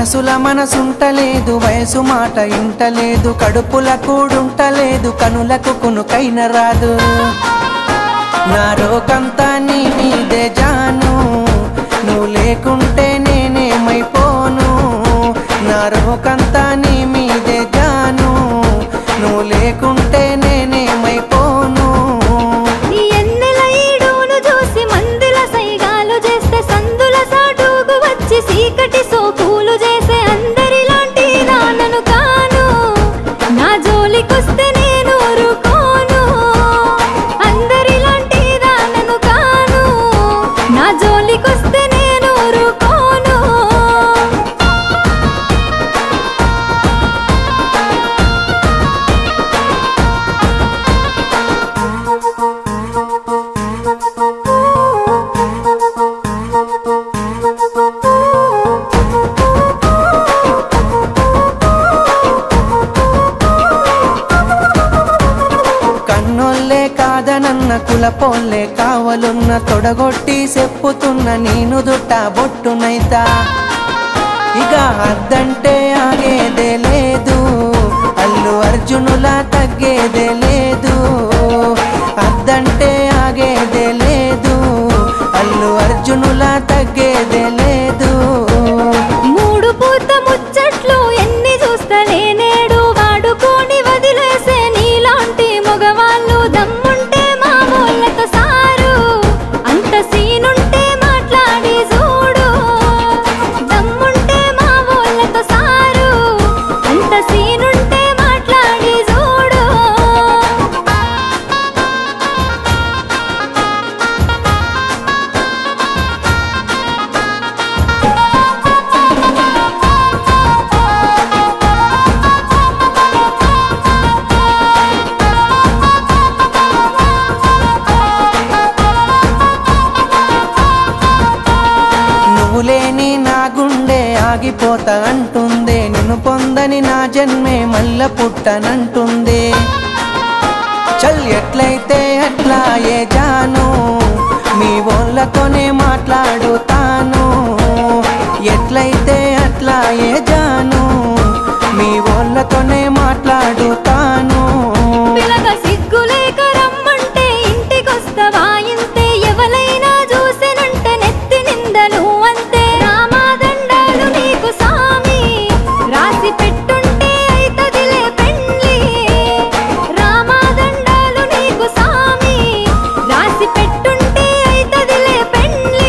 మనసుల మనసుంటలేదు, వయసు మాట ఇంటలేదు, కడుపుల కూడుంటలేదు, కనులకు కునుకైన రాదు. నా రోకంతా నీ మీదే జాను, నువ్వు లేకుంటే నేనేమైపోను. నా రోకంతా నీ మీదే జాను, నువ్వు లేకుంటే నేనేమైపోను. చీకటి సోకులు చేసే అందరిలాంటి నాన్నను కాను, నా జోలికొస్తే నేను ఊరుకోను. అందరిలాంటి నాన్నను కాను, నా జోలికొస్తే నేను ఊరుకోను. కన్నోళ్ళే కాదనన్న కులపోళ్ళే కావలున్న, తొడగొట్టి చెప్పుతున్న నేను దుట్ట బొట్టునైతా. ఇక అద్దంటే ఆగేదే లేదు, అల్లు అర్జునులా తగ్గేదే లేదు. అద్దంటే ఆగేదే లేదు, అల్లు అర్జునులా తగ్గేదే లేదు. మూడు పూత ముచ్చట్లు ఎన్ని చూస్తలే నేడు, వాడుకొని వదిలేసే నీలాంటి మగవాళ్ళు. దమ్ముంటే మా వాళ్ళతో సారు, అంత సీనుంటే మాట్లాడి చూడు. దమ్ముంటే మా వాళ్ళతో సారు, అంత సీనుంటే మాట్లాడి చూడు. నువ్వు లేని నా గుండె ఆగిపోతా అంటుంది, నిన్ను పొందని నా జన్మే మల్ల పుట్టనంటుంది. చల్ ఎట్లయితే అట్లా ఏ జాను, మీ వాళ్ళతోనే మాట్లాడుతాను. ఎట్లయితే అట్లా ఏ జాను, మీ వాళ్ళతోనే మాట్లాడుతాను. పిల్లగా సిగ్గులేక రమ్మంటే ఇంటికొస్తావా ఇంతే, ఎవలైనా చూసినంటే నెత్తి నిందలు అంతే. రామాదండాలు నీకు సామి, రాసి పెట్టుంటే అయితదిలే పెండ్లి. రామాదండాలు నీకు సామి, రాసి పెట్టుంటే అయితదిలే పెండ్లి.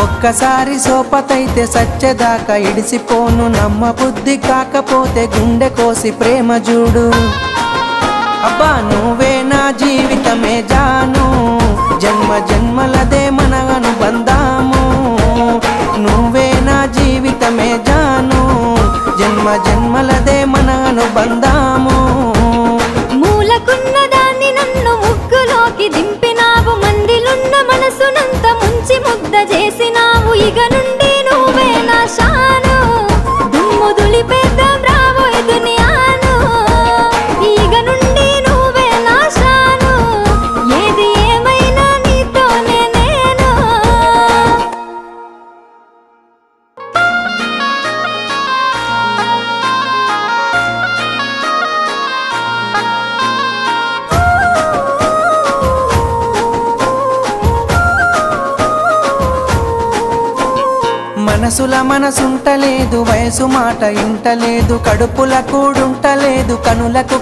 ఒక్కసారి సోపతైతే సచ్చేదాకా ఇడిసిపోను, నమ్మ బుద్ధి కాకపోతే గుండె కోసి ప్రేమ చూడు. అబ్బా నువ్వే నా జీవితమే జాను, జన్మ జన్మలదే మన అనుబంధాము. నువ్వే నా జీవితమే జాను, జన్మ జన్మలదే మన అనుబంధాము. మూలకున్న దాన్ని నన్ను ముగ్గులోకి దింపినావు, మందిలున్న మనసునంత ముంచి ముద్ద చేసినావు. ఇక నుండి నువ్వే నా షాను, దుమ్ము దులిపేద్దాం రాబోయే దునియాను. ఇక నుండి నువ్వే నా షాను, ఏది ఏమైనా నీతోనే నేను. మనసుల మనసుంటలేదు, వయసు మాట ఇంటలేదు, కడుపుల కూడుంటలేదు, కనులకు